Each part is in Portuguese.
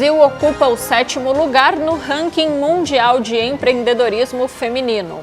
Brasil ocupa o 7º lugar no ranking mundial de empreendedorismo feminino.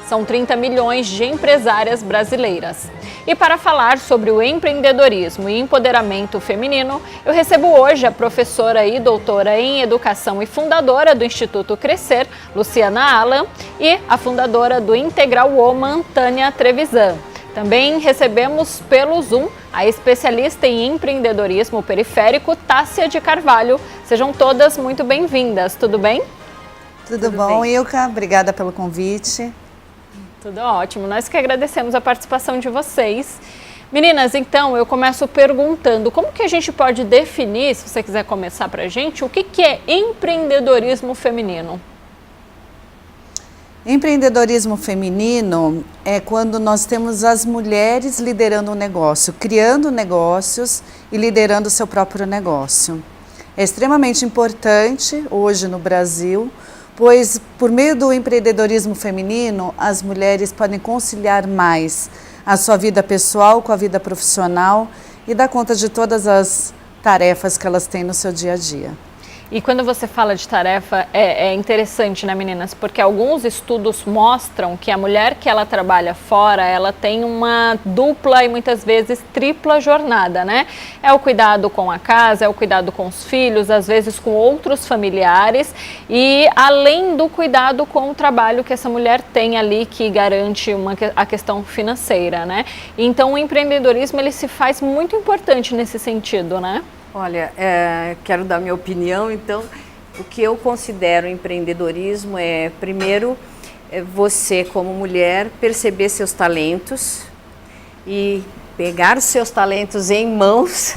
São 30 milhões de empresárias brasileiras. E para falar sobre o empreendedorismo e empoderamento feminino, eu recebo hoje a professora e doutora em educação e fundadora do Instituto Crescer, Luciana Alan, e a fundadora do Integral Woman, Tânia Trevisan. Também recebemos pelo Zoom a especialista em empreendedorismo periférico, Tássia de Carvalho. Sejam todas muito bem-vindas, tudo bem? Tudo bom, Ilka? Obrigada pelo convite. Tudo ótimo, nós que agradecemos a participação de vocês. Meninas, então, eu começo perguntando, como que a gente pode definir, se você quiser começar pra gente, o que é empreendedorismo feminino? Empreendedorismo feminino é quando nós temos as mulheres liderando um negócio, criando negócios e liderando o seu próprio negócio. É extremamente importante hoje no Brasil, pois por meio do empreendedorismo feminino, as mulheres podem conciliar mais a sua vida pessoal com a vida profissional e dar conta de todas as tarefas que elas têm no seu dia a dia. E quando você fala de tarefa, é interessante, né, meninas? Porque alguns estudos mostram que a mulher que ela trabalha fora, ela tem uma dupla e muitas vezes tripla jornada, né? É o cuidado com a casa, é o cuidado com os filhos, às vezes com outros familiares e além do cuidado com o trabalho que essa mulher tem ali, que garante a questão financeira, né? Então o empreendedorismo, ele se faz muito importante nesse sentido, né? Olha, quero dar minha opinião, então, o que eu considero empreendedorismo é, primeiro, você como mulher perceber seus talentos e pegar os seus talentos em mãos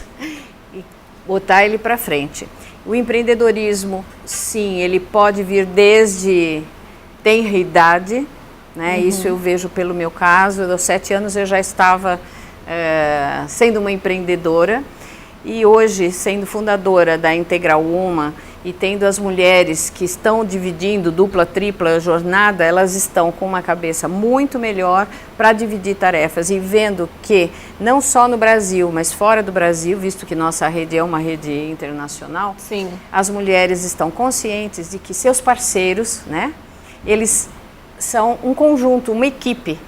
e botar ele para frente. O empreendedorismo, sim, ele pode vir desde tenra idade, né? Isso eu vejo pelo meu caso, aos 7 anos eu já estava sendo uma empreendedora. E hoje, sendo fundadora da Integral Woman e tendo as mulheres que estão dividindo dupla, tripla jornada, elas estão com uma cabeça muito melhor para dividir tarefas e vendo que não só no Brasil, mas fora do Brasil, visto que nossa rede é uma rede internacional, sim, as mulheres estão conscientes de que seus parceiros, né, eles são um conjunto, uma equipe.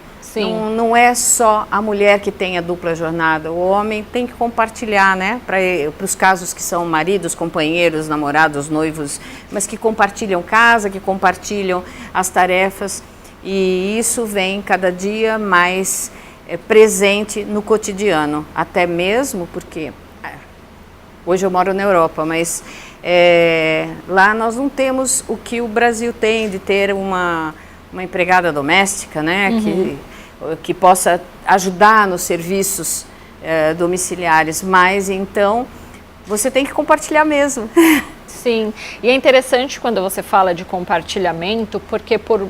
Não é só a mulher que tem a dupla jornada, o homem tem que compartilhar, né? Para os casos que são maridos, companheiros, namorados, noivos, mas que compartilham casa, que compartilham as tarefas e isso vem cada dia mais presente no cotidiano, até mesmo porque hoje eu moro na Europa, mas lá nós não temos o que o Brasil tem de ter uma empregada doméstica, né? Que possa ajudar nos serviços domiciliares, mas então você tem que compartilhar mesmo. Sim, e é interessante quando você fala de compartilhamento, porque por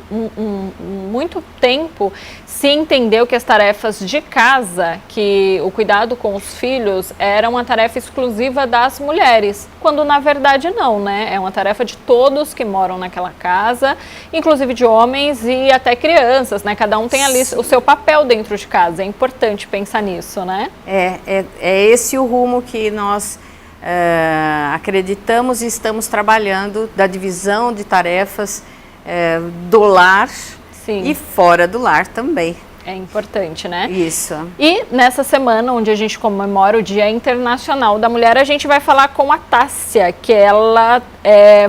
muito tempo se entendeu que as tarefas de casa, que o cuidado com os filhos era uma tarefa exclusiva das mulheres, quando na verdade não, né? É uma tarefa de todos que moram naquela casa, inclusive de homens e até crianças, né? Cada um tem ali o seu papel dentro de casa, é importante pensar nisso, né? É esse o rumo que nós acreditamos e estamos trabalhando, da divisão de tarefas do lar. Sim. E fora do lar também. É importante, né? Isso. E nessa semana, onde a gente comemora o Dia Internacional da Mulher, a gente vai falar com a Tássia, que ela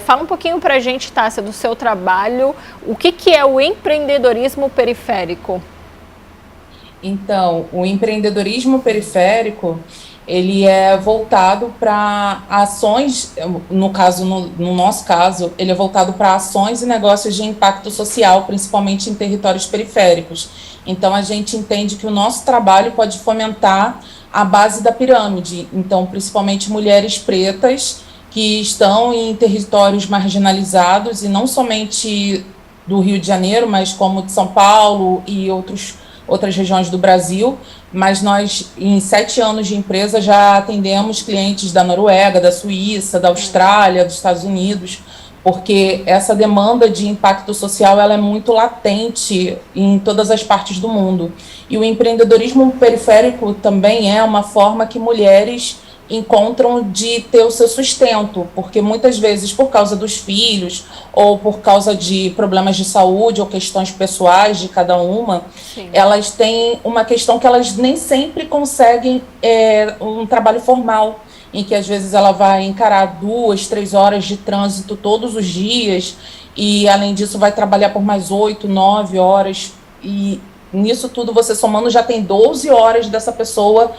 fala um pouquinho pra gente, Tássia, do seu trabalho, o que é o empreendedorismo periférico? Então, o empreendedorismo periférico, ele é voltado para ações, no nosso caso, ele é voltado para ações e negócios de impacto social, principalmente em territórios periféricos. Então, a gente entende que o nosso trabalho pode fomentar a base da pirâmide, então, principalmente mulheres pretas que estão em territórios marginalizados, e não somente do Rio de Janeiro, mas como de São Paulo e outras regiões do Brasil, mas nós, em 7 anos de empresa, já atendemos clientes da Noruega, da Suíça, da Austrália, dos Estados Unidos, porque essa demanda de impacto social ela é muito latente em todas as partes do mundo. E o empreendedorismo periférico também é uma forma que mulheres encontram de ter o seu sustento, porque muitas vezes, por causa dos filhos, ou por causa de problemas de saúde, ou questões pessoais de cada uma, sim, elas têm uma questão que elas nem sempre conseguem um trabalho formal, em que às vezes ela vai encarar 2, 3 horas de trânsito todos os dias, e além disso vai trabalhar por mais 8, 9 horas, e nisso tudo você somando já tem 12 horas dessa pessoa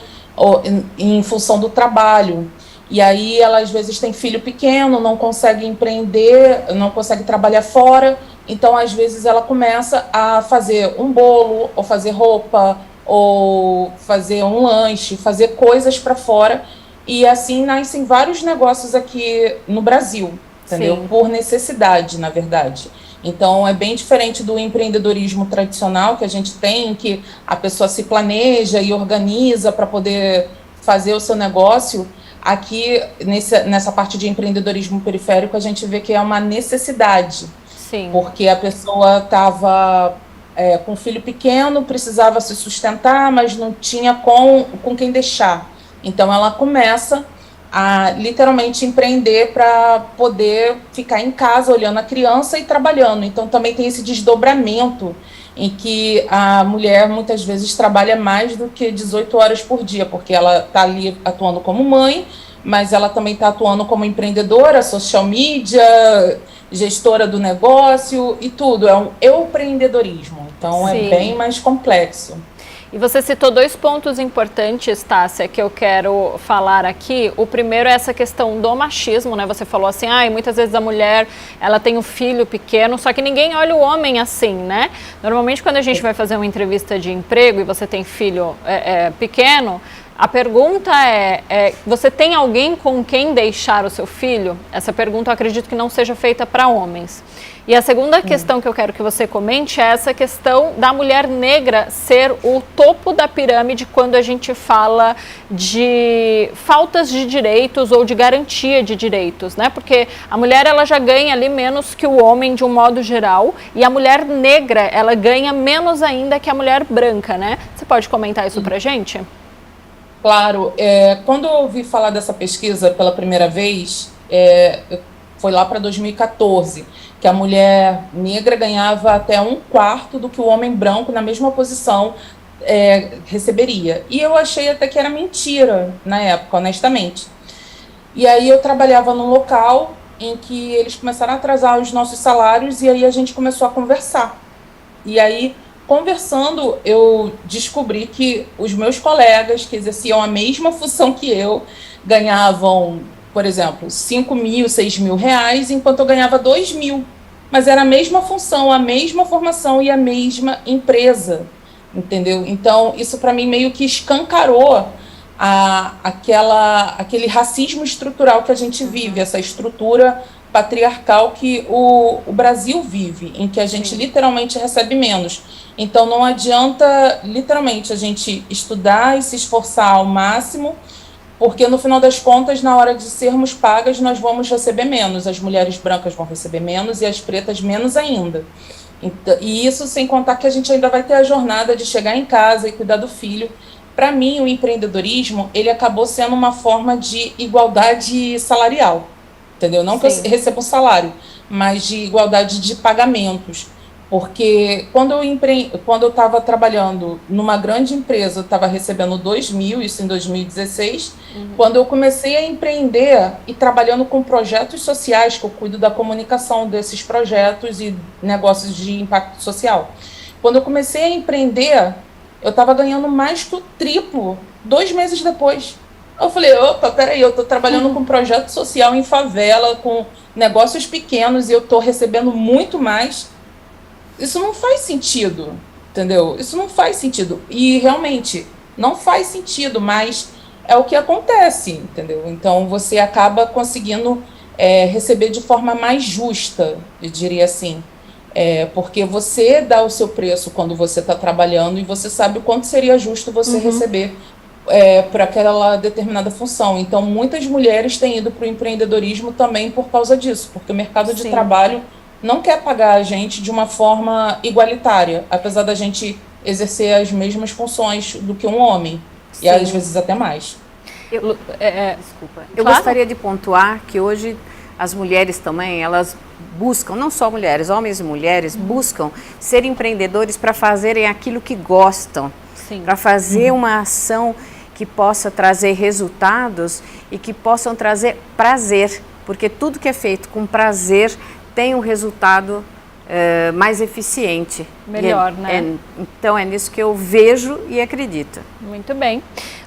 em função do trabalho. E aí ela às vezes tem filho pequeno, não consegue empreender, não consegue trabalhar fora, então às vezes ela começa a fazer um bolo, ou fazer roupa, ou fazer um lanche, fazer coisas para fora, e assim nascem vários negócios aqui no Brasil, entendeu? Sim. Por necessidade, na verdade. Então, é bem diferente do empreendedorismo tradicional que a gente tem, que a pessoa se planeja e organiza para poder fazer o seu negócio. Aqui, nessa parte de empreendedorismo periférico, a gente vê que é uma necessidade. Sim. Porque a pessoa estava com um filho pequeno, precisava se sustentar, mas não tinha com quem deixar. Então, ela começa a literalmente empreender para poder ficar em casa olhando a criança e trabalhando. Então também tem esse desdobramento em que a mulher muitas vezes trabalha mais do que 18 horas por dia, porque ela está ali atuando como mãe, mas ela também está atuando como empreendedora, social media, gestora do negócio e tudo. É um empreendedorismo, então sim, é bem mais complexo. E você citou 2 pontos importantes, Tássia, que eu quero falar aqui. O primeiro é essa questão do machismo, né? Você falou assim, muitas vezes a mulher, ela tem um filho pequeno, só que ninguém olha o homem assim, né? Normalmente quando a gente vai fazer uma entrevista de emprego e você tem filho pequeno, a pergunta você tem alguém com quem deixar o seu filho? Essa pergunta eu acredito que não seja feita para homens. E a segunda questão que eu quero que você comente é essa questão da mulher negra ser o topo da pirâmide quando a gente fala de faltas de direitos ou de garantia de direitos, né? Porque a mulher, ela já ganha ali menos que o homem de um modo geral, e a mulher negra, ela ganha menos ainda que a mulher branca, né? Você pode comentar isso pra gente? Claro, quando eu ouvi falar dessa pesquisa pela primeira vez, foi lá para 2014, que a mulher negra ganhava até 1/4 do que o homem branco na mesma posição receberia. E eu achei até que era mentira na época, honestamente. E aí eu trabalhava num local em que eles começaram a atrasar os nossos salários, e aí a gente começou a conversar. E aí, conversando, eu descobri que os meus colegas que exerciam a mesma função que eu ganhavam, por exemplo, 5 mil, 6 mil reais, enquanto eu ganhava 2 mil. Mas era a mesma função, a mesma formação e a mesma empresa, entendeu? Então, isso para mim meio que escancarou aquele racismo estrutural que a gente vive, essa estrutura patriarcal que o Brasil vive, em que a gente literalmente recebe menos. Então não adianta literalmente a gente estudar e se esforçar ao máximo, porque no final das contas, na hora de sermos pagas, nós vamos receber menos. As mulheres brancas vão receber menos e as pretas menos ainda. E isso sem contar que a gente ainda vai ter a jornada de chegar em casa e cuidar do filho. Para mim, o empreendedorismo, ele acabou sendo uma forma de igualdade salarial, entendeu? Não que eu receba um salário, mas de igualdade de pagamentos. Porque quando eu estava trabalhando numa grande empresa, eu estava recebendo 2 mil, isso em 2016. Quando eu comecei a empreender e trabalhando com projetos sociais, que eu cuido da comunicação desses projetos e negócios de impacto social. Quando eu comecei a empreender, eu estava ganhando mais que o triplo 2 meses depois. Eu falei, opa, peraí, eu estou trabalhando com projeto social em favela, com negócios pequenos, e eu estou recebendo muito mais. Isso não faz sentido, entendeu? Isso não faz sentido. E realmente não faz sentido, mas é o que acontece, entendeu? Então você acaba conseguindo receber de forma mais justa, eu diria assim. Porque você dá o seu preço quando você está trabalhando e você sabe o quanto seria justo você receber por aquela determinada função. Então muitas mulheres têm ido para o empreendedorismo também por causa disso, porque o mercado de trabalho não quer pagar a gente de uma forma igualitária, apesar da gente exercer as mesmas funções do que um homem, e às vezes até mais. Desculpa. Eu Claro. gostaria de pontuar que hoje as mulheres também, elas buscam, não só mulheres, homens e mulheres, buscam ser empreendedores para fazerem aquilo que gostam, para fazer uma ação que possa trazer resultados e que possam trazer prazer, porque tudo que é feito com prazer tem um resultado mais eficiente. Melhor, né? Então é nisso que eu vejo e acredito. Muito bem.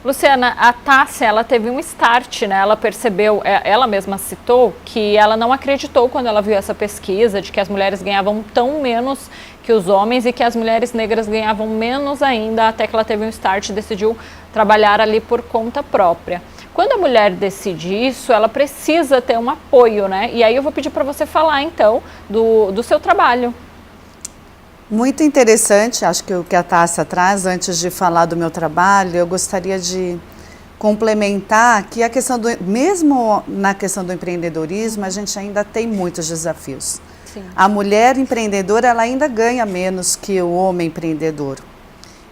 Luciana, a Tássia, ela teve um start, né? Ela percebeu, ela mesma citou, que ela não acreditou quando ela viu essa pesquisa de que as mulheres ganhavam tão menos que os homens e que as mulheres negras ganhavam menos ainda, até que ela teve um start e decidiu trabalhar ali por conta própria. Quando a mulher decide isso, ela precisa ter um apoio, né? E aí eu vou pedir para você falar, então, do seu trabalho. Muito interessante, acho que o que a Tássia traz, antes de falar do meu trabalho, eu gostaria de complementar que a questão mesmo na questão do empreendedorismo, a gente ainda tem muitos desafios. Sim. A mulher empreendedora, ela ainda ganha menos que o homem empreendedor.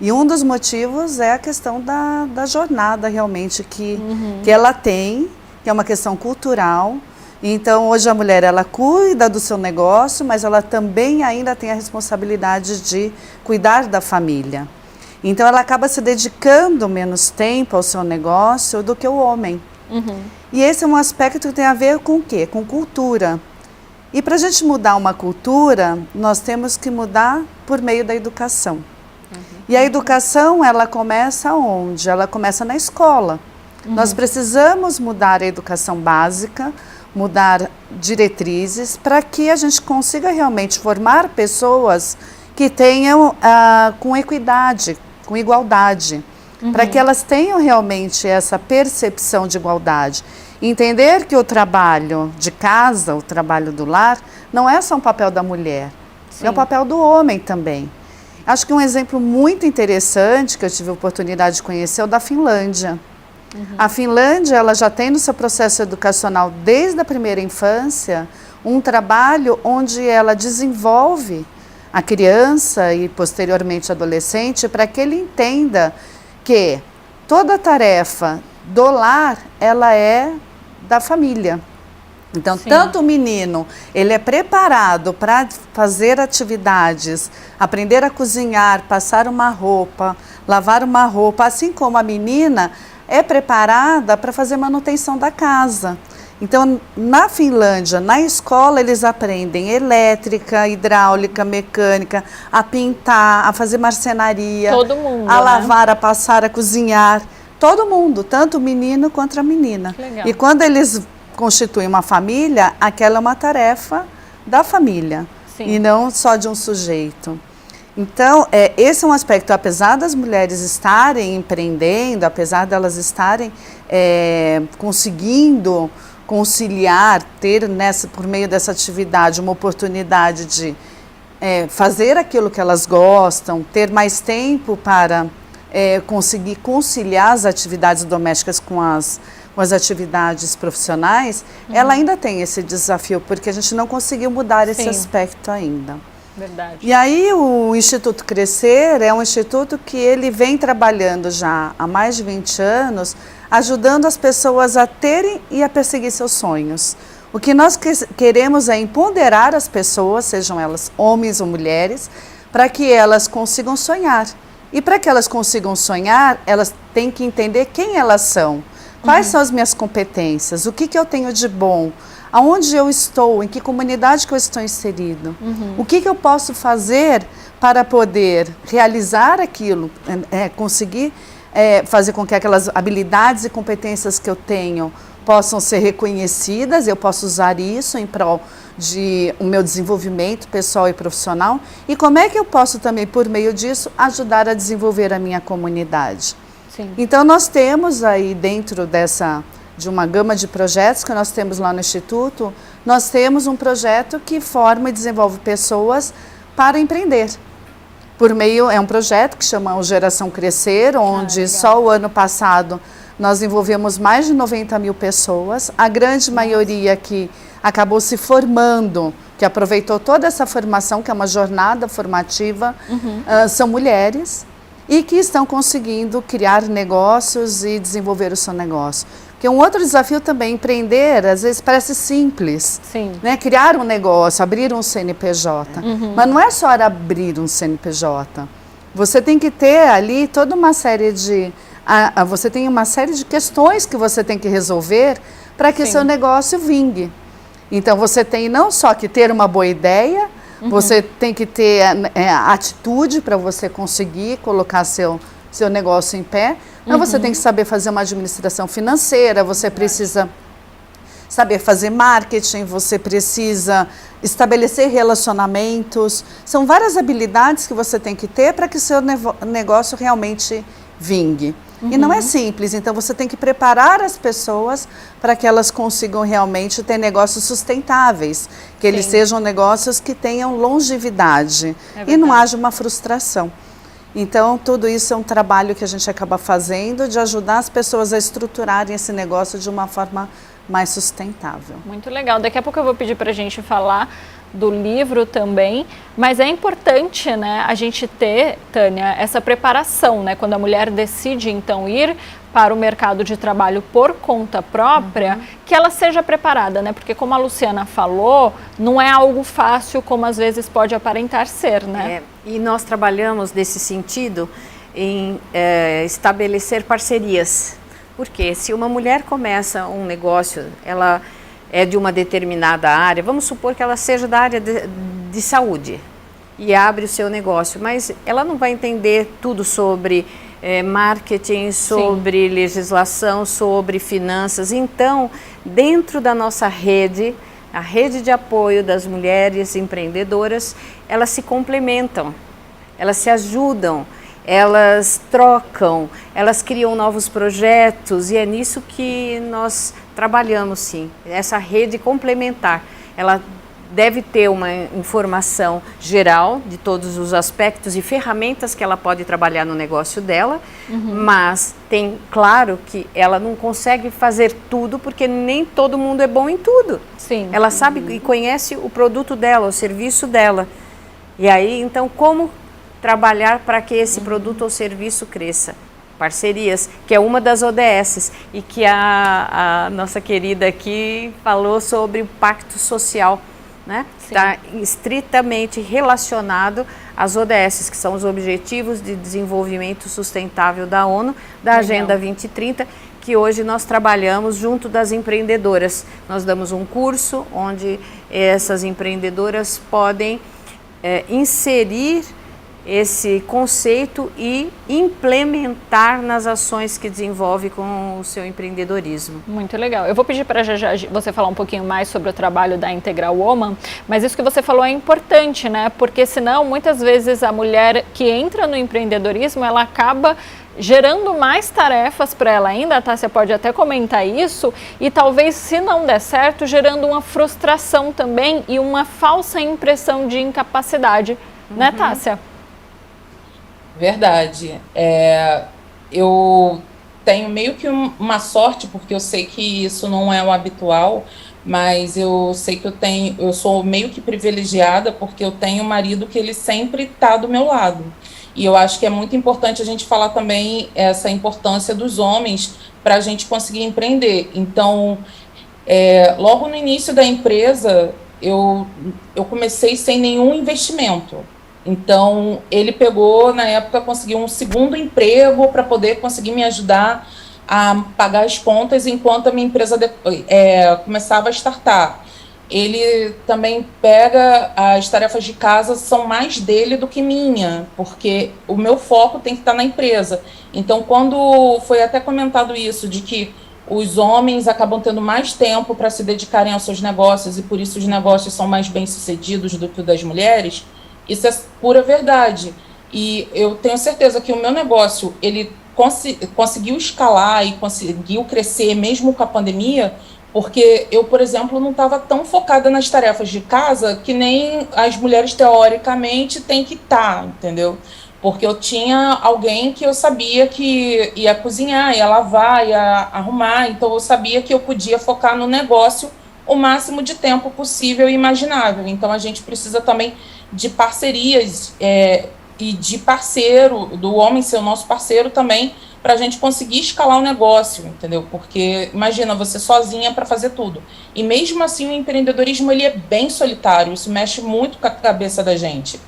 E um dos motivos é a questão da jornada realmente que ela tem, que é uma questão cultural. Então, hoje a mulher, ela cuida do seu negócio, mas ela também ainda tem a responsabilidade de cuidar da família. Então, ela acaba se dedicando menos tempo ao seu negócio do que o homem. E esse é um aspecto que tem a ver com o quê? Com cultura. E para a gente mudar uma cultura, nós temos que mudar por meio da educação. E a educação, ela começa onde? Ela começa na escola. Nós precisamos mudar a educação básica, mudar diretrizes, para que a gente consiga realmente formar pessoas que tenham com equidade, com igualdade, para que elas tenham realmente essa percepção de igualdade. Entender que o trabalho de casa, o trabalho do lar, não é só um papel da mulher, é um papel do homem também. Acho que um exemplo muito interessante que eu tive a oportunidade de conhecer é o da Finlândia. A Finlândia, ela já tem no seu processo educacional, desde a primeira infância, um trabalho onde ela desenvolve a criança e posteriormente adolescente para que ele entenda que toda a tarefa do lar, ela é da família. Então, tanto o menino, ele é preparado para fazer atividades, aprender a cozinhar, passar uma roupa, lavar uma roupa, assim como a menina é preparada para fazer manutenção da casa. Então, na Finlândia, na escola, eles aprendem elétrica, hidráulica, mecânica, a pintar, a fazer marcenaria, Todo mundo, a lavar, a passar, a cozinhar. Todo mundo, tanto o menino quanto a menina. Legal. E quando eles constituem uma família, aquela é uma tarefa da família. Sim. E não só de um sujeito. Então, esse é um aspecto, apesar das mulheres estarem empreendendo, apesar delas estarem conseguindo conciliar, ter por meio dessa atividade uma oportunidade de fazer aquilo que elas gostam, ter mais tempo para conseguir conciliar as atividades domésticas com as atividades profissionais, ela ainda tem esse desafio, porque a gente não conseguiu mudar esse aspecto ainda. Verdade. E aí o Instituto Crescer é um instituto que ele vem trabalhando já há mais de 20 anos, ajudando as pessoas a terem e a perseguir seus sonhos. O que nós queremos é empoderar as pessoas, sejam elas homens ou mulheres, para que elas consigam sonhar. E para que elas consigam sonhar, elas têm que entender quem elas são. Quais são as minhas competências? O que eu tenho de bom? Aonde eu estou? Em que comunidade que eu estou inserido? O que eu posso fazer para poder realizar aquilo? Conseguir fazer com que aquelas habilidades e competências que eu tenho possam ser reconhecidas, eu posso usar isso em prol de o meu desenvolvimento pessoal e profissional. E como é que eu posso também, por meio disso, ajudar a desenvolver a minha comunidade? Sim. Então, nós temos aí dentro de uma gama de projetos que nós temos lá no Instituto, nós temos um projeto que forma e desenvolve pessoas para empreender. É um projeto que chama o Geração Crescer, onde só o ano passado nós envolvemos mais de 90 mil pessoas, a grande maioria que acabou se formando, que aproveitou toda essa formação, que é uma jornada formativa, são mulheres. e que estão conseguindo criar negócios e desenvolver o seu negócio. Porque um outro desafio também, empreender, às vezes parece simples. Sim. Né? Criar um negócio, abrir um CNPJ. Mas não é só abrir um CNPJ. Você tem que ter ali toda uma série de... você tem uma série de questões que você tem que resolver para que seu negócio vingue. Então, você tem não só que ter uma boa ideia, você tem que ter atitude para você conseguir colocar seu negócio em pé, mas você tem que saber fazer uma administração financeira, você precisa saber fazer marketing, você precisa estabelecer relacionamentos. São várias habilidades que você tem que ter para que o seu negócio realmente vingue. E não é simples, então você tem que preparar as pessoas para que elas consigam realmente ter negócios sustentáveis, que eles sejam negócios que tenham longevidade e não haja uma frustração. Então, tudo isso é um trabalho que a gente acaba fazendo de ajudar as pessoas a estruturarem esse negócio de uma forma mais sustentável. Muito legal. Daqui a pouco eu vou pedir para a gente falar do livro também, mas é importante, né, a gente ter, Tânia, essa preparação, né, quando a mulher decide então ir para o mercado de trabalho por conta própria, que ela seja preparada, né, porque como a Luciana falou, não é algo fácil como às vezes pode aparentar ser, né? E nós trabalhamos nesse sentido em estabelecer parcerias, porque se uma mulher começa um negócio, ela é de uma determinada área, vamos supor que ela seja da área de saúde e abre o seu negócio, mas ela não vai entender tudo sobre marketing, sobre legislação, sobre finanças. Então, dentro da nossa rede, a rede de apoio das mulheres empreendedoras, elas se complementam, elas se ajudam, elas trocam, elas criam novos projetos e é nisso que nós trabalhamos, sim. Essa rede complementar, ela deve ter uma informação geral de todos os aspectos e ferramentas que ela pode trabalhar no negócio dela, mas tem claro que ela não consegue fazer tudo porque nem todo mundo é bom em tudo. Sim. Ela sabe e conhece o produto dela, o serviço dela. E aí, então, como trabalhar para que esse produto ou serviço cresça? Parcerias, que é uma das ODSs e que a nossa querida aqui falou sobre o pacto social, né? Está estritamente relacionado às ODSs, que são os Objetivos de Desenvolvimento Sustentável da ONU, da Agenda 2030, que hoje nós trabalhamos junto das empreendedoras. Nós damos um curso onde essas empreendedoras podem inserir esse conceito e implementar nas ações que desenvolve com o seu empreendedorismo. Muito legal. Eu vou pedir para já você falar um pouquinho mais sobre o trabalho da Integral Woman, mas isso que você falou é importante, né? Porque senão, muitas vezes, a mulher que entra no empreendedorismo, ela acaba gerando mais tarefas para ela ainda, a Tássia pode até comentar isso, e talvez, se não der certo, gerando uma frustração também e uma falsa impressão de incapacidade, né, Tássia? Verdade. Eu tenho meio que uma sorte, porque eu sei que isso não é o habitual, mas eu sei que eu sou meio que privilegiada, porque eu tenho um marido que ele sempre está do meu lado. E eu acho que é muito importante a gente falar também essa importância dos homens para a gente conseguir empreender. Então, logo no início da empresa, eu comecei sem nenhum investimento. Então, ele pegou, na época, conseguiu um segundo emprego para poder conseguir me ajudar a pagar as contas enquanto a minha empresa começava a startar. Ele também pega as tarefas de casa, são mais dele do que minha, porque o meu foco tem que estar na empresa. Então, quando foi até comentado isso, de que os homens acabam tendo mais tempo para se dedicarem aos seus negócios e por isso os negócios são mais bem-sucedidos do que o das mulheres, isso é pura verdade. E eu tenho certeza que o meu negócio, ele conseguiu escalar e conseguiu crescer mesmo com a pandemia, porque eu, por exemplo, não estava tão focada nas tarefas de casa que nem as mulheres, teoricamente, têm que estar, entendeu? Porque eu tinha alguém que eu sabia que ia cozinhar, ia lavar, ia arrumar, então eu sabia que eu podia focar no negócio o máximo de tempo possível e imaginável. Então a gente precisa também de parcerias e de parceiro, do homem ser o nosso parceiro também, para a gente conseguir escalar o negócio, entendeu? Porque imagina, você sozinha para fazer tudo. E mesmo assim o empreendedorismo ele é bem solitário, isso mexe muito com a cabeça da gente.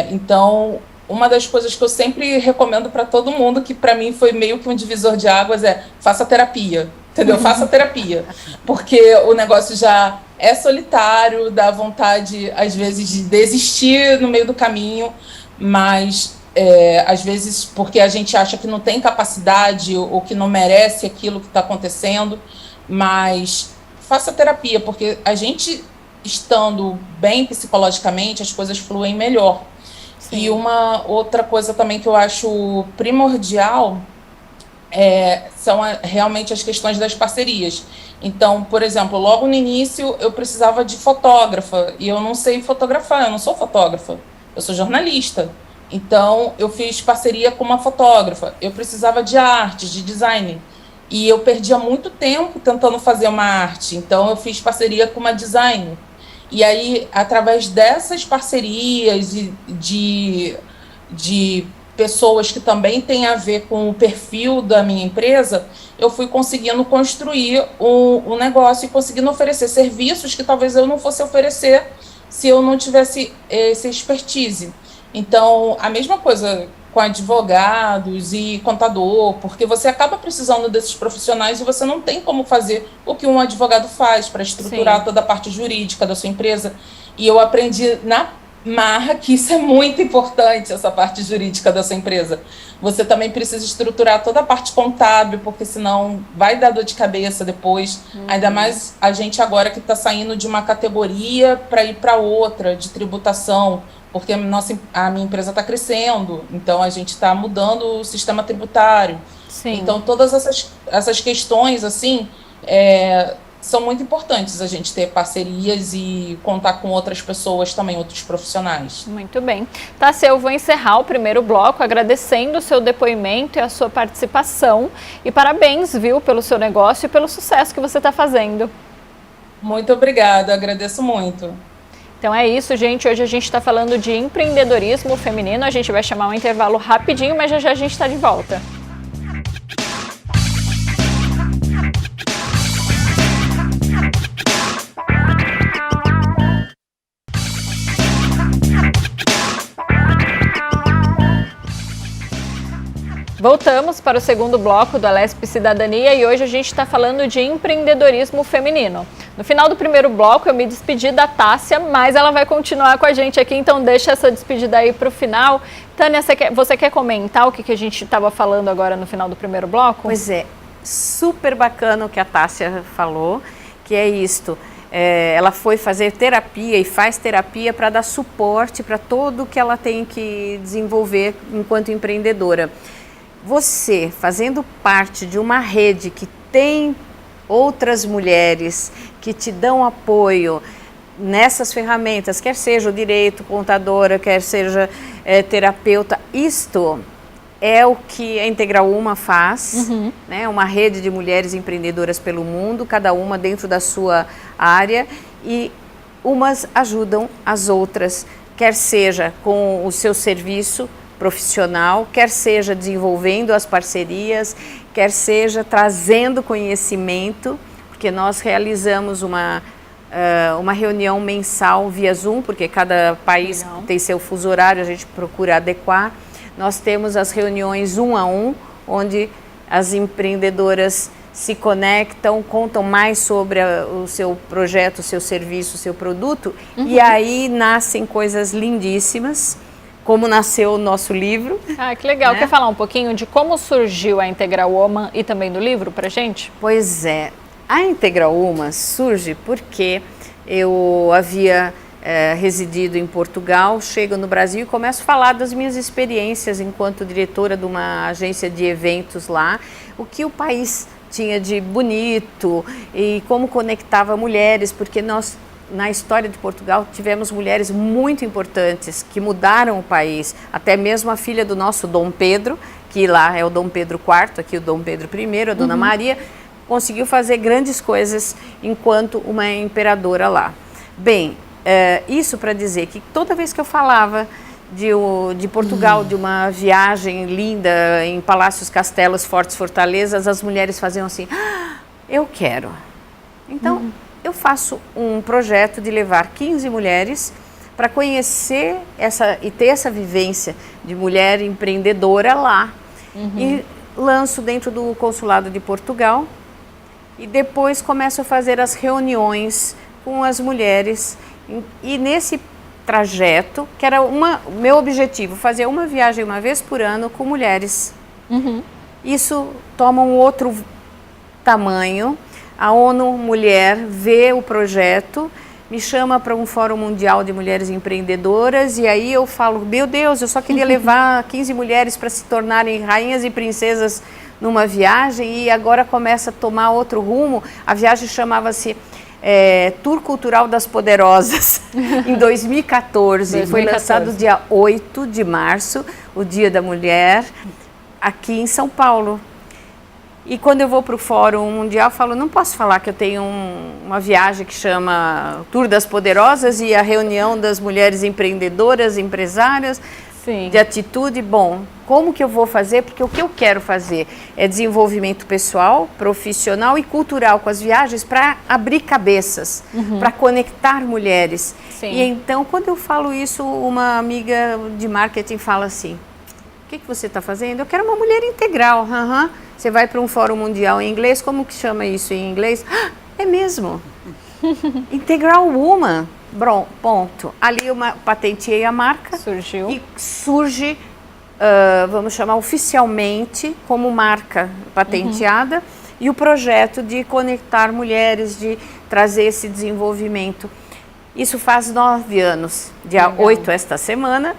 Então, uma das coisas que eu sempre recomendo para todo mundo, que para mim foi meio que um divisor de águas, é faça terapia, entendeu? Faça terapia, porque o negócio já é solitário, dá vontade, às vezes, de desistir no meio do caminho, mas às vezes porque a gente acha que não tem capacidade ou que não merece aquilo que está acontecendo, mas faça terapia, porque a gente estando bem psicologicamente, as coisas fluem melhor. Sim. E uma outra coisa também que eu acho primordial são realmente as questões das parcerias. Então, por exemplo, logo no início eu precisava de fotógrafa e eu não sei fotografar, eu não sou fotógrafa, eu sou jornalista. Então, eu fiz parceria com uma fotógrafa, eu precisava de arte, de design, e eu perdia muito tempo tentando fazer uma arte, então eu fiz parceria com uma designer. E aí, através dessas parcerias e de pessoas que também têm a ver com o perfil da minha empresa, eu fui conseguindo construir um negócio e conseguindo oferecer serviços que talvez eu não fosse oferecer se eu não tivesse essa expertise. Então, a mesma coisa com advogados e contador, porque você acaba precisando desses profissionais e você não tem como fazer o que um advogado faz para estruturar Sim. toda a parte jurídica da sua empresa. E eu aprendi na marra que isso é muito importante, essa parte jurídica da sua empresa. Você também precisa estruturar toda a parte contábil, porque senão vai dar dor de cabeça depois. Ainda mais a gente agora que está saindo de uma categoria para ir para outra, de tributação, porque a minha empresa está crescendo, então a gente está mudando o sistema tributário. Sim. Então todas essas questões assim são muito importantes, a gente ter parcerias e contar com outras pessoas também, outros profissionais. Muito bem. Tássia, eu vou encerrar o primeiro bloco agradecendo o seu depoimento e a sua participação. E parabéns, viu, pelo seu negócio e pelo sucesso que você está fazendo. Muito obrigada, agradeço muito. Então é isso, gente. Hoje a gente está falando de empreendedorismo feminino. A gente vai chamar um intervalo rapidinho, mas já a gente está de volta. Voltamos para o segundo bloco do Alesp Cidadania e hoje a gente está falando de empreendedorismo feminino. No final do primeiro bloco eu me despedi da Tássia, mas ela vai continuar com a gente aqui, então deixa essa despedida aí para o final. Tânia, você quer comentar o que a gente estava falando agora no final do primeiro bloco? Pois é, super bacana o que a Tássia falou, que é isto. Ela foi fazer terapia e faz terapia para dar suporte para tudo que ela tem que desenvolver enquanto empreendedora. Você, fazendo parte de uma rede que tem outras mulheres que te dão apoio nessas ferramentas, quer seja o direito, contadora, quer seja terapeuta, isto é o que a Integral Uma faz, né? Uma rede de mulheres empreendedoras pelo mundo, cada uma dentro da sua área, e umas ajudam as outras, quer seja com o seu serviço profissional, quer seja desenvolvendo as parcerias, quer seja trazendo conhecimento, porque nós realizamos uma reunião mensal via Zoom, porque cada país tem seu fuso horário, a gente procura adequar. Nós temos as reuniões 1 a 1, onde as empreendedoras se conectam, contam mais sobre o seu projeto, o seu serviço, o seu produto, e aí nascem coisas lindíssimas, como nasceu o nosso livro. Ah, que legal. Né? Quer falar um pouquinho de como surgiu a Integral Woman e também do livro pra gente? Pois é, a Integral Woman surge porque eu havia residido em Portugal, chego no Brasil e começo a falar das minhas experiências enquanto diretora de uma agência de eventos lá, o que o país tinha de bonito e como conectava mulheres, porque nós, na história de Portugal, tivemos mulheres muito importantes que mudaram o país, até mesmo a filha do nosso Dom Pedro, que lá é o Dom Pedro IV, aqui o Dom Pedro I, a Dona Maria, conseguiu fazer grandes coisas enquanto uma imperadora lá. Bem, isso para dizer que toda vez que eu falava de Portugal, de uma viagem linda em palácios, castelos, fortes, fortalezas, as mulheres faziam assim, eu quero. Então, eu faço um projeto de levar 15 mulheres para conhecer e ter essa vivência de mulher empreendedora lá. E lanço dentro do Consulado de Portugal e depois começo a fazer as reuniões com as mulheres. E nesse trajeto, que era meu objetivo, fazer uma viagem uma vez por ano com mulheres. Isso toma um outro tamanho. A ONU Mulher vê o projeto, me chama para um Fórum Mundial de Mulheres Empreendedoras e aí eu falo, meu Deus, eu só queria levar 15 mulheres para se tornarem rainhas e princesas numa viagem e agora começa a tomar outro rumo. A viagem chamava-se Tour Cultural das Poderosas, em 2014. Foi lançado dia 8 de março, o Dia da Mulher, aqui em São Paulo. E quando eu vou para o Fórum Mundial, eu falo, não posso falar que eu tenho uma viagem que chama Tour das Poderosas e a reunião das mulheres empreendedoras, empresárias, Sim. de atitude. Bom, como que eu vou fazer? Porque o que eu quero fazer é desenvolvimento pessoal, profissional e cultural com as viagens para abrir cabeças, para conectar mulheres. Sim. E então, quando eu falo isso, uma amiga de marketing fala assim, o que você está fazendo? Eu quero uma mulher integral. Você vai para um fórum mundial em inglês, como que chama isso em inglês? É mesmo. Integral Woman. Bom, ponto. Ali eu patenteei a marca. Surgiu. E surge, vamos chamar oficialmente, como marca patenteada. E o projeto de conectar mulheres, de trazer esse desenvolvimento. Isso faz 9 anos. Dia 8 esta semana,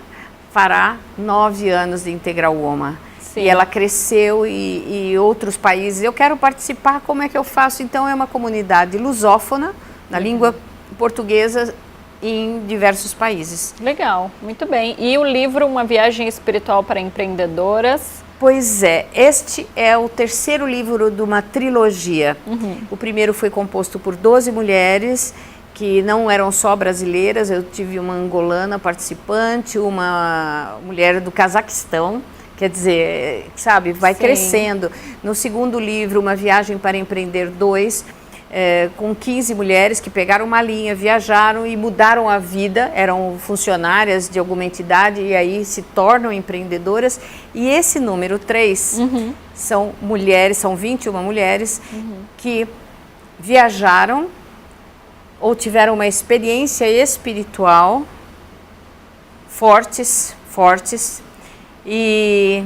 fará 9 anos de Integral Woman. Sim. E ela cresceu e outros países. Eu quero participar, como é que eu faço? Então, é uma comunidade lusófona, na língua portuguesa, em diversos países. Legal, muito bem. E o livro Uma Viagem Espiritual para Empreendedoras? Pois é, este é o terceiro livro de uma trilogia. O primeiro foi composto por 12 mulheres, que não eram só brasileiras. Eu tive uma angolana participante, uma mulher do Cazaquistão. Quer dizer, sabe, vai crescendo. No segundo livro, Uma Viagem para Empreender 2, com 15 mulheres que pegaram uma linha, viajaram e mudaram a vida, eram funcionárias de alguma entidade e aí se tornam empreendedoras. E esse número 3 são mulheres, são 21 mulheres que viajaram ou tiveram uma experiência espiritual fortes, e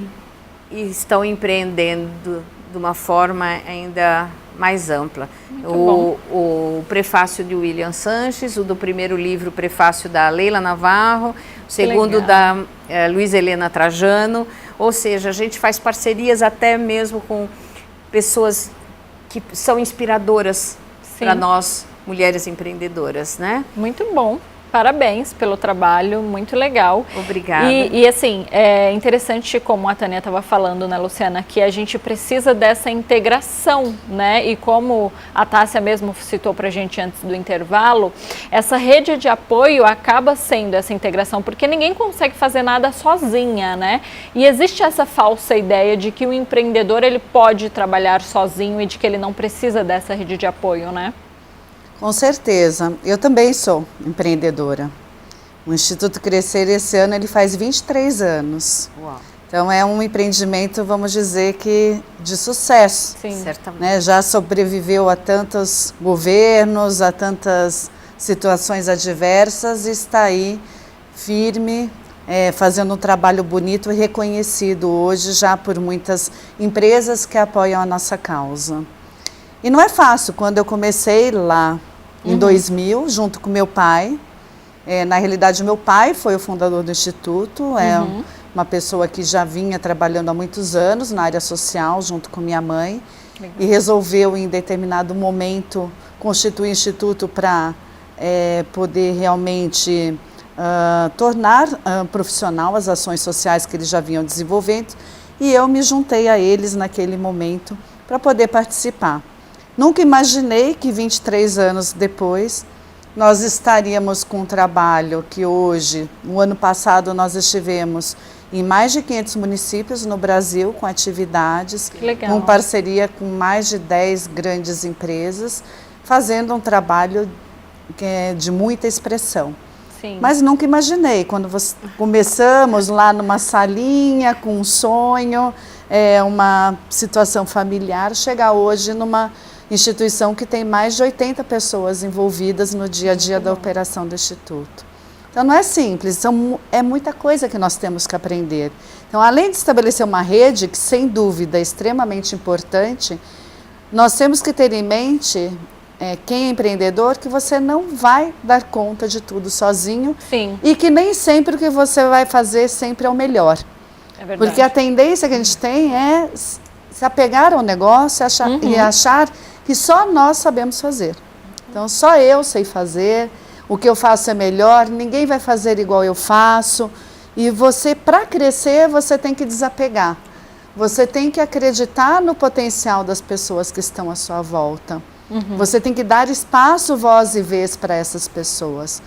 estão empreendendo de uma forma ainda mais ampla. O prefácio de William Sanches, o do primeiro livro, o prefácio da Leila Navarro, o segundo da Luísa Helena Trajano, ou seja, a gente faz parcerias até mesmo com pessoas que são inspiradoras para nós, mulheres empreendedoras, né? Muito bom. Parabéns pelo trabalho, muito legal. Obrigada. E assim, é interessante, como a Tânia estava falando, né, Luciana, que a gente precisa dessa integração, né? E como a Tássia mesmo citou para a gente antes do intervalo, essa rede de apoio acaba sendo essa integração, porque ninguém consegue fazer nada sozinha, né? E existe essa falsa ideia de que o empreendedor ele pode trabalhar sozinho e de que ele não precisa dessa rede de apoio, né? Com certeza. Eu também sou empreendedora. O Instituto Crescer esse ano ele faz 23 anos. Uau. Então é um empreendimento, vamos dizer que de sucesso. Sim, certamente. Né? Já sobreviveu a tantos governos, a tantas situações adversas e está aí firme, fazendo um trabalho bonito e reconhecido hoje já por muitas empresas que apoiam a nossa causa. E não é fácil. Quando eu comecei lá em 2000, junto com meu pai, na realidade meu pai foi o fundador do Instituto, uma pessoa que já vinha trabalhando há muitos anos na área social, junto com minha mãe, e resolveu em determinado momento constituir o Instituto para poder realmente tornar profissional as ações sociais que eles já vinham desenvolvendo, e eu me juntei a eles naquele momento para poder participar. Nunca imaginei que 23 anos depois nós estaríamos com um trabalho que hoje, no ano passado, nós estivemos em mais de 500 municípios no Brasil com atividades, com parceria com mais de 10 grandes empresas, fazendo um trabalho que é de muita expressão. Sim. Mas nunca imaginei, quando começamos lá numa salinha, com um sonho, uma situação familiar, chegar hoje numa instituição que tem mais de 80 pessoas envolvidas no dia a dia da operação do Instituto. Então não é simples, é muita coisa que nós temos que aprender. Então, além de estabelecer uma rede, que sem dúvida é extremamente importante, nós temos que ter em mente, quem é empreendedor, que você não vai dar conta de tudo sozinho. Sim. E que nem sempre o que você vai fazer sempre é o melhor. É verdade. Porque a tendência que a gente tem é se apegar ao negócio e achar que só nós sabemos fazer. Então, só eu sei fazer, o que eu faço é melhor, ninguém vai fazer igual eu faço. E você, para crescer, você tem que desapegar. Você tem que acreditar no potencial das pessoas que estão à sua volta. Você tem que dar espaço, voz e vez para essas pessoas.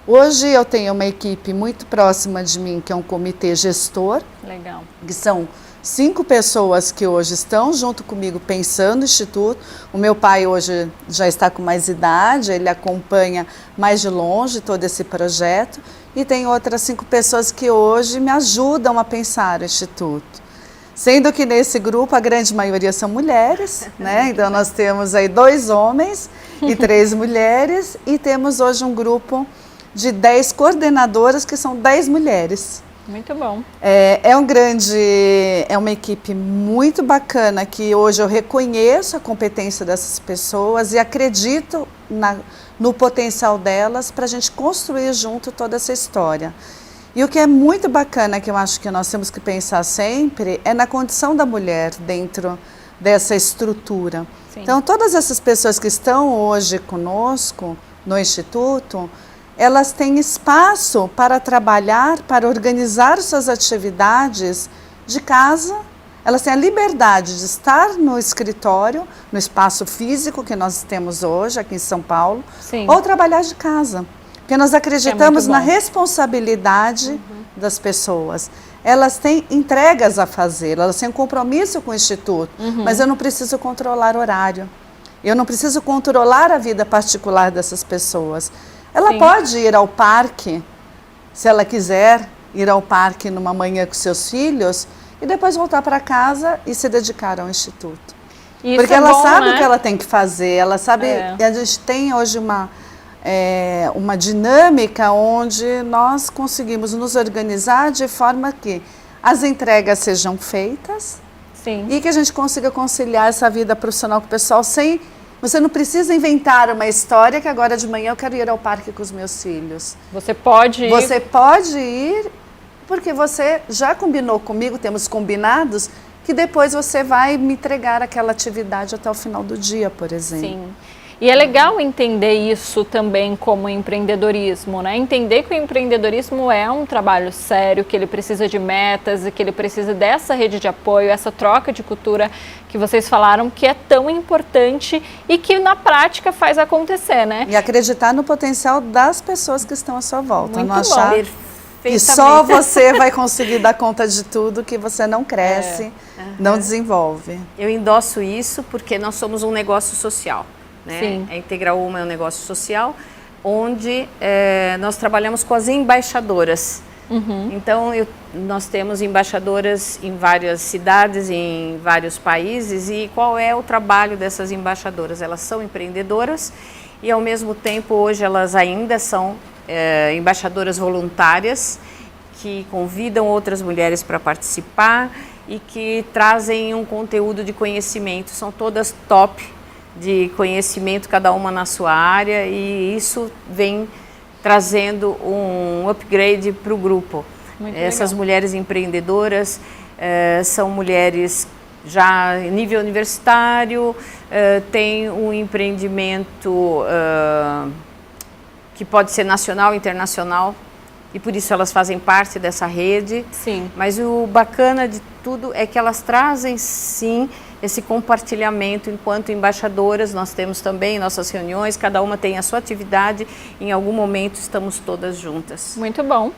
Hoje eu tenho uma equipe muito próxima de mim, que é um comitê gestor. Legal. Que são 5 pessoas que hoje estão junto comigo pensando no Instituto. O meu pai hoje já está com mais idade, ele acompanha mais de longe todo esse projeto. E tem outras 5 pessoas que hoje me ajudam a pensar o Instituto. Sendo que nesse grupo a grande maioria são mulheres, né? Então nós temos aí 2 homens e 3 mulheres e temos hoje um grupo de 10 coordenadoras que são 10 mulheres. Muito bom. É uma equipe muito bacana que hoje eu reconheço a competência dessas pessoas e acredito no potencial delas para a gente construir junto toda essa história. E o que é muito bacana, que eu acho que nós temos que pensar sempre, é na condição da mulher dentro dessa estrutura. Sim. Então, todas essas pessoas que estão hoje conosco no Instituto, elas têm espaço para trabalhar, para organizar suas atividades de casa. Elas têm a liberdade de estar no escritório, no espaço físico que nós temos hoje aqui em São Paulo, Sim. ou trabalhar de casa. Porque nós acreditamos na responsabilidade das pessoas. Elas têm entregas a fazer, elas têm um compromisso com o Instituto, mas eu não preciso controlar horário. Eu não preciso controlar a vida particular dessas pessoas. Ela Sim. pode ir ao parque, se ela quiser ir ao parque numa manhã com seus filhos, e depois voltar para casa e se dedicar ao Instituto. Isso porque é ela bom, sabe né? o que ela tem que fazer, ela sabe, e a gente tem hoje uma dinâmica onde nós conseguimos nos organizar de forma que as entregas sejam feitas. Sim. E que a gente consiga conciliar essa vida profissional com o pessoal sem... Você não precisa inventar uma história que agora de manhã eu quero ir ao parque com os meus filhos. Você pode ir. Você pode ir porque você já combinou comigo, temos combinados, que depois você vai me entregar aquela atividade até o final do dia, por exemplo. Sim. E é legal entender isso também como empreendedorismo, né? Entender que o empreendedorismo é um trabalho sério, que ele precisa de metas e que ele precisa dessa rede de apoio, essa troca de cultura que vocês falaram que é tão importante e que na prática faz acontecer, né? E acreditar no potencial das pessoas que estão à sua volta. Muito não achar bom. que só você vai conseguir dar conta de tudo, que você não cresce, não desenvolve. Eu endosso isso porque nós somos um negócio social. Né? Sim. A Integral Uma é um negócio social, onde nós trabalhamos com as embaixadoras. Então, nós temos embaixadoras em várias cidades, em vários países. E qual é o trabalho dessas embaixadoras? Elas são empreendedoras e, ao mesmo tempo, hoje elas ainda são embaixadoras voluntárias, que convidam outras mulheres para participar e que trazem um conteúdo de conhecimento. São todas top de conhecimento, cada uma na sua área, e isso vem trazendo um upgrade para o grupo. Essas mulheres empreendedoras são mulheres já em nível universitário, têm um empreendimento que pode ser nacional, internacional, e por isso elas fazem parte dessa rede. Sim. Mas o bacana de tudo é que elas trazem, sim, esse compartilhamento enquanto embaixadoras. Nós temos também nossas reuniões, cada uma tem a sua atividade, em algum momento estamos todas juntas. Muito bom.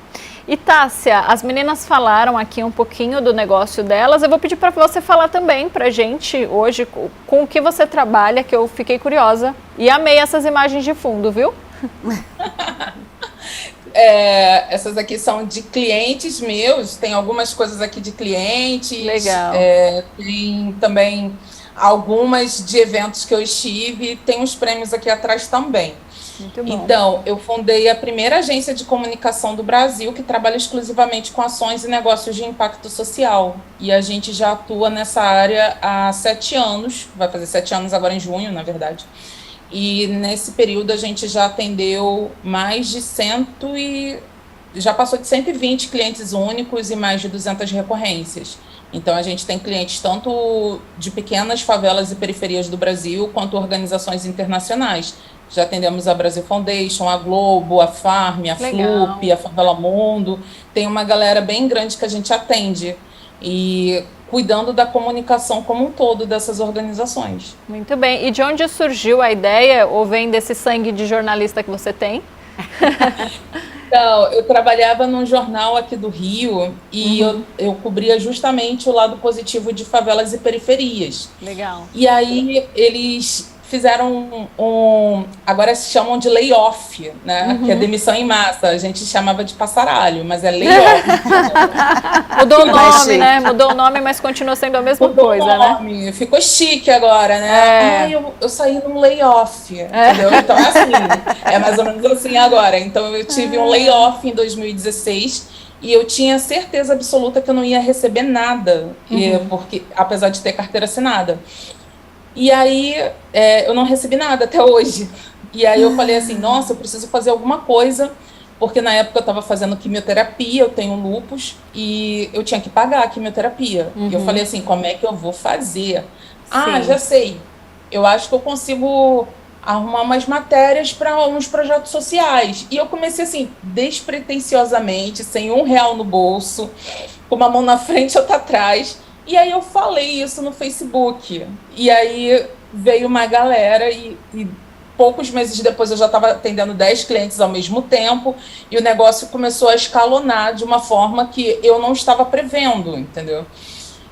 E Tássia, as meninas falaram aqui um pouquinho do negócio delas, eu vou pedir para você falar também para gente hoje com o que você trabalha, que eu fiquei curiosa e amei essas imagens de fundo, viu? Essas aqui são de clientes meus, tem algumas coisas aqui de clientes. Legal. Tem também algumas de eventos que eu estive, tem uns prêmios aqui atrás também. Muito bom. Então, eu fundei a primeira agência de comunicação do Brasil que trabalha exclusivamente com ações e negócios de impacto social. E a gente já atua nessa área há 7 anos, vai fazer 7 anos agora em junho, na verdade. E nesse período a gente já atendeu mais de já passou de 120 clientes únicos e mais de 200 recorrências. Então a gente tem clientes tanto de pequenas favelas e periferias do Brasil, quanto organizações internacionais. Já atendemos a Brasil Foundation, a Globo, a Farm, a FLUP, a Favela Mundo. Tem uma galera bem grande que a gente atende. E cuidando da comunicação como um todo dessas organizações. Muito bem. E de onde surgiu a ideia, ou vem desse sangue de jornalista que você tem? Então, eu trabalhava num jornal aqui do Rio e eu cobria justamente o lado positivo de favelas e periferias. Legal. E aí eles fizeram agora se chamam de layoff, né? Que é demissão em massa. A gente chamava de passaralho, mas é layoff. Mudou o nome, né? Mudou o nome, mas continua sendo a mesma coisa, né? Ficou chique agora, né? Eu saí num layoff, entendeu? Então é assim, é mais ou menos assim agora. Então eu tive um layoff em 2016 e eu tinha certeza absoluta que eu não ia receber nada, porque, apesar de ter carteira assinada. E aí, eu não recebi nada até hoje. E aí eu falei assim, nossa, eu preciso fazer alguma coisa, porque na época eu estava fazendo quimioterapia, eu tenho lúpus, e eu tinha que pagar a quimioterapia. E eu falei assim, como é que eu vou fazer? Ah, já sei. Eu acho que eu consigo arrumar umas matérias para uns projetos sociais. E eu comecei assim, despretensiosamente, sem R$1 no bolso, com uma mão na frente e outra atrás. E aí eu falei isso no Facebook, e aí veio uma galera e poucos meses depois eu já estava atendendo 10 clientes ao mesmo tempo, e o negócio começou a escalonar de uma forma que eu não estava prevendo, entendeu?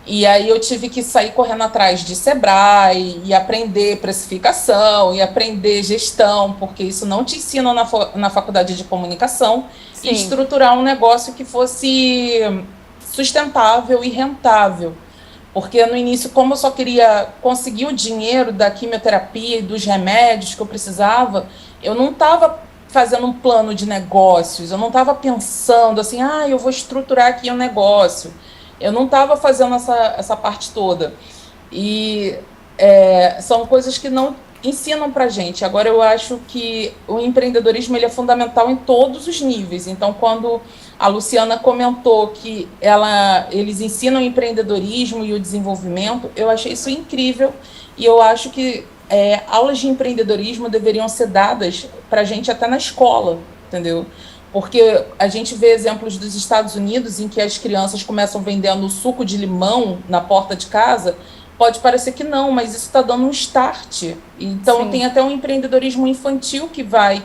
E aí eu tive que sair correndo atrás de Sebrae, e aprender precificação, e aprender gestão, porque isso não te ensina na faculdade de comunicação, e estruturar um negócio que fosse sustentável e rentável. Porque no início, como eu só queria conseguir o dinheiro da quimioterapia e dos remédios que eu precisava, eu não estava fazendo um plano de negócios, eu não estava pensando assim, eu vou estruturar aqui um negócio. Eu não estava fazendo essa parte toda. E são coisas que não ensinam para a gente. Agora, eu acho que o empreendedorismo ele é fundamental em todos os níveis. Então, quando a Luciana comentou que eles ensinam o empreendedorismo e o desenvolvimento, eu achei isso incrível, e eu acho que aulas de empreendedorismo deveriam ser dadas para a gente até na escola, entendeu? Porque a gente vê exemplos dos Estados Unidos em que as crianças começam vendendo suco de limão na porta de casa. Pode parecer que não, mas isso está dando um start. Então, tem até um empreendedorismo infantil que vai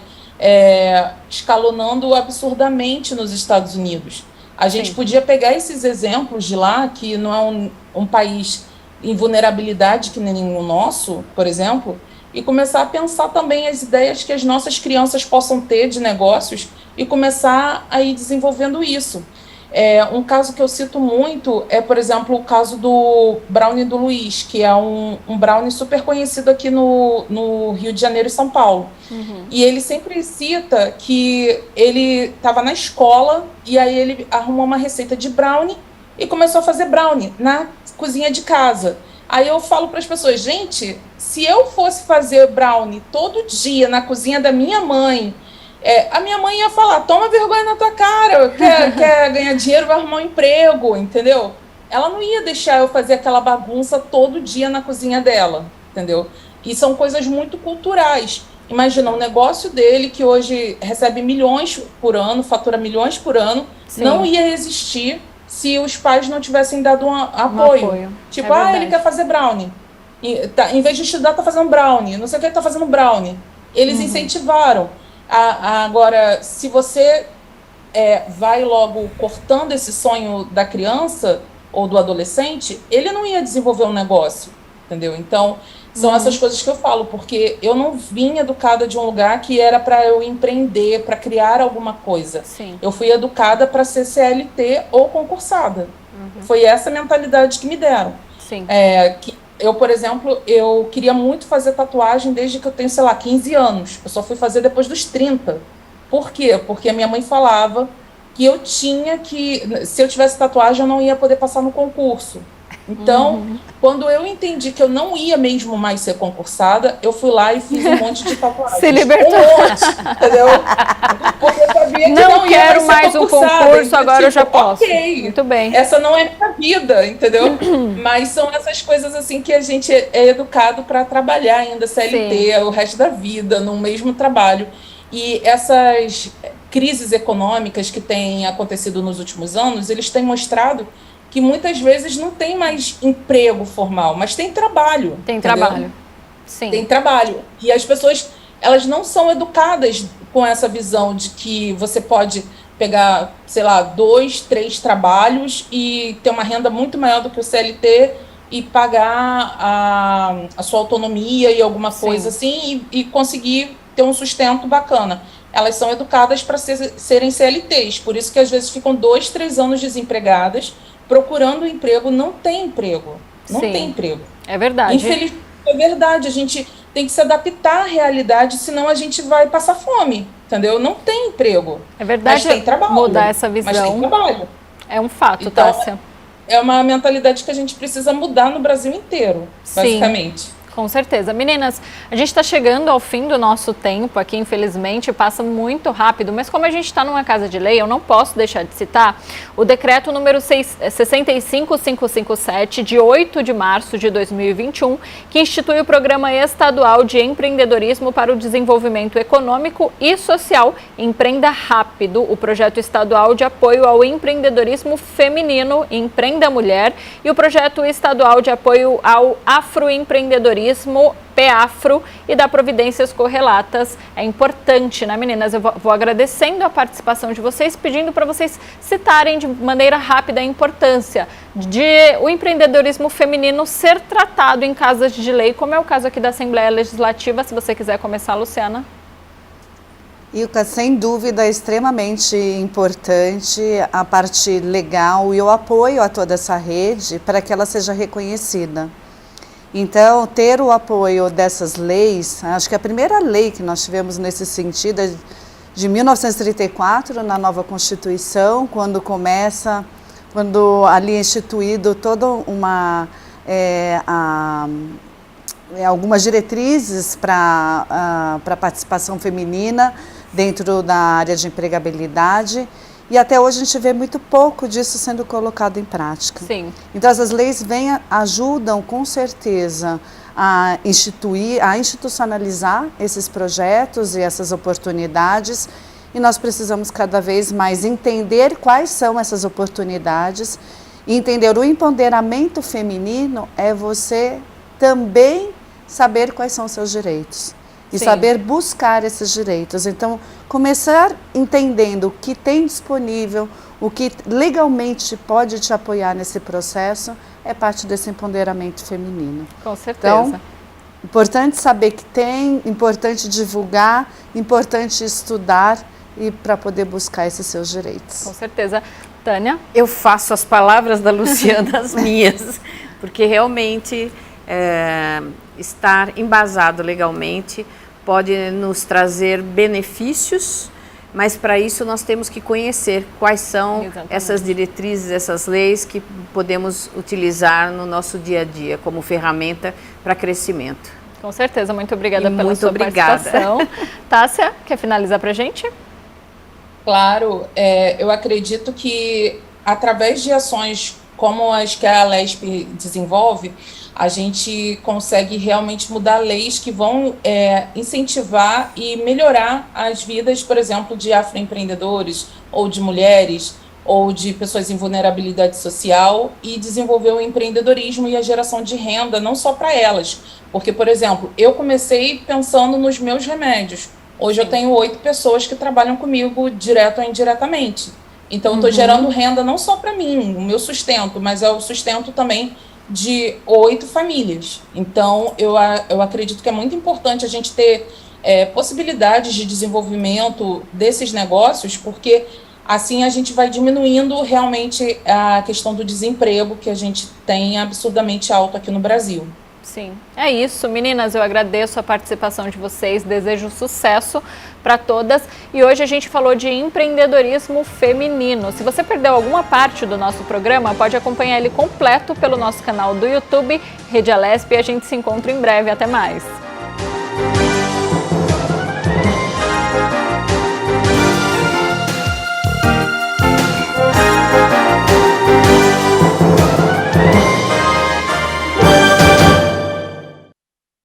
escalonando absurdamente nos Estados Unidos. A gente podia pegar esses exemplos de lá, que não é um país em vulnerabilidade que nem o nosso, por exemplo, e começar a pensar também as ideias que as nossas crianças possam ter de negócios e começar a ir desenvolvendo isso. Um caso que eu cito muito é, por exemplo, o caso do Brownie do Luiz, que é um brownie super conhecido aqui no Rio de Janeiro e São Paulo. E ele sempre cita que ele estava na escola e aí ele arrumou uma receita de brownie e começou a fazer brownie na cozinha de casa. Aí eu falo para as pessoas, gente, se eu fosse fazer brownie todo dia na cozinha da minha mãe, a minha mãe ia falar, toma vergonha na tua cara, quer ganhar dinheiro, vai arrumar um emprego, entendeu? Ela não ia deixar eu fazer aquela bagunça todo dia na cozinha dela, entendeu? E são coisas muito culturais. Imagina, o negócio dele, que hoje recebe milhões por ano, fatura milhões por ano, não ia existir se os pais não tivessem dado um apoio. Tipo, ele quer fazer brownie. Em vez de estudar, tá fazendo brownie. Não sei o que, tá fazendo brownie. Eles incentivaram. Agora, se você vai logo cortando esse sonho da criança ou do adolescente, ele não ia desenvolver um negócio, entendeu? Então, são essas coisas que eu falo, porque eu não vim educada de um lugar que era para eu empreender, para criar alguma coisa. Sim. Eu fui educada para ser CLT ou concursada. Foi essa mentalidade que me deram. Sim. Eu, por exemplo, eu queria muito fazer tatuagem desde que eu tenho, sei lá, 15 anos. Eu só fui fazer depois dos 30. Por quê? Porque a minha mãe falava que eu tinha que... Se eu tivesse tatuagem, eu não ia poder passar no concurso. Então, quando eu entendi que eu não ia mesmo mais ser concursada, eu fui lá e fiz um monte de tatuagens. Se libertou. Um monte, entendeu? Porque eu sabia que não ia quero mais um concurso, então, agora eu já posso. Ok, muito bem. Essa não é minha vida, entendeu? Mas são essas coisas assim que a gente é educado para trabalhar ainda CLT, o resto da vida, no mesmo trabalho. E essas crises econômicas que têm acontecido nos últimos anos, eles têm mostrado que muitas vezes não tem mais emprego formal, mas tem trabalho. Tem entendeu? trabalho, sim. Tem trabalho. E as pessoas, elas não são educadas com essa visão de que você pode pegar, sei lá, 2, 3 trabalhos e ter uma renda muito maior do que o CLT e pagar a sua autonomia e alguma coisa assim e conseguir ter um sustento bacana. Elas são educadas para serem CLTs, por isso que às vezes ficam 2, 3 anos desempregadas, procurando emprego, não tem emprego. Não tem emprego. É verdade. Infelizmente, é verdade. A gente tem que se adaptar à realidade, senão a gente vai passar fome, entendeu? Não tem emprego. É verdade. Mas tem trabalho. Mudar essa visão. Mas tem trabalho. É um fato, então, Tássia. É uma mentalidade que a gente precisa mudar no Brasil inteiro, basicamente. Com certeza. Meninas, a gente está chegando ao fim do nosso tempo aqui, infelizmente, passa muito rápido, mas como a gente está numa casa de lei, eu não posso deixar de citar o decreto número 65557, de 8 de março de 2021, que institui o Programa Estadual de Empreendedorismo para o Desenvolvimento Econômico e Social Empreenda Rápido, o projeto estadual de apoio ao empreendedorismo feminino Empreenda Mulher e o projeto estadual de apoio ao afroempreendedorismo PEAFRO e da providências correlatas. É importante, né, meninas? Eu vou agradecendo a participação de vocês, pedindo para vocês citarem de maneira rápida a importância de o empreendedorismo feminino ser tratado em casas de lei, como é o caso aqui da Assembleia Legislativa. Se você quiser começar, Luciana. Ilka, sem dúvida, é extremamente importante a parte legal e o apoio a toda essa rede para que ela seja reconhecida. Então, ter o apoio dessas leis, acho que a primeira lei que nós tivemos nesse sentido é de 1934, na nova Constituição, quando ali é instituído toda algumas diretrizes para a participação feminina dentro da área de empregabilidade. E até hoje a gente vê muito pouco disso sendo colocado em prática. Sim. Então essas leis ajudam com certeza a institucionalizar esses projetos e essas oportunidades. E nós precisamos cada vez mais entender quais são essas oportunidades. E entender o empoderamento feminino é você também saber quais são os seus direitos. E saber buscar esses direitos. Então, começar entendendo o que tem disponível, o que legalmente pode te apoiar nesse processo, é parte desse empoderamento feminino. Com certeza. Então, importante saber que tem, importante divulgar, importante estudar e para poder buscar esses seus direitos. Com certeza. Tânia? Eu faço as palavras da Luciana as minhas, porque realmente estar embasado legalmente pode nos trazer benefícios, mas para isso nós temos que conhecer quais são essas diretrizes, essas leis que podemos utilizar no nosso dia a dia como ferramenta para crescimento. Com certeza, muito obrigada pela sua participação. Tássia, quer finalizar para a gente? Claro, eu acredito que através de ações como as que a LESP desenvolve, a gente consegue realmente mudar leis que vão incentivar e melhorar as vidas, por exemplo, de afroempreendedores ou de mulheres ou de pessoas em vulnerabilidade social e desenvolver o empreendedorismo e a geração de renda, não só para elas. Porque, por exemplo, eu comecei pensando nos meus remédios. Hoje eu tenho 8 pessoas que trabalham comigo, direto ou indiretamente. Então, eu estou gerando renda não só para mim, o meu sustento, mas é o sustento também de 8 famílias. Então, eu acredito que é muito importante a gente ter possibilidades de desenvolvimento desses negócios, porque assim a gente vai diminuindo realmente a questão do desemprego que a gente tem absurdamente alto aqui no Brasil. Sim, é isso. Meninas, eu agradeço a participação de vocês, desejo sucesso para todas. E hoje a gente falou de empreendedorismo feminino. Se você perdeu alguma parte do nosso programa, pode acompanhar ele completo pelo nosso canal do YouTube, Rede Alesp, e a gente se encontra em breve. Até mais!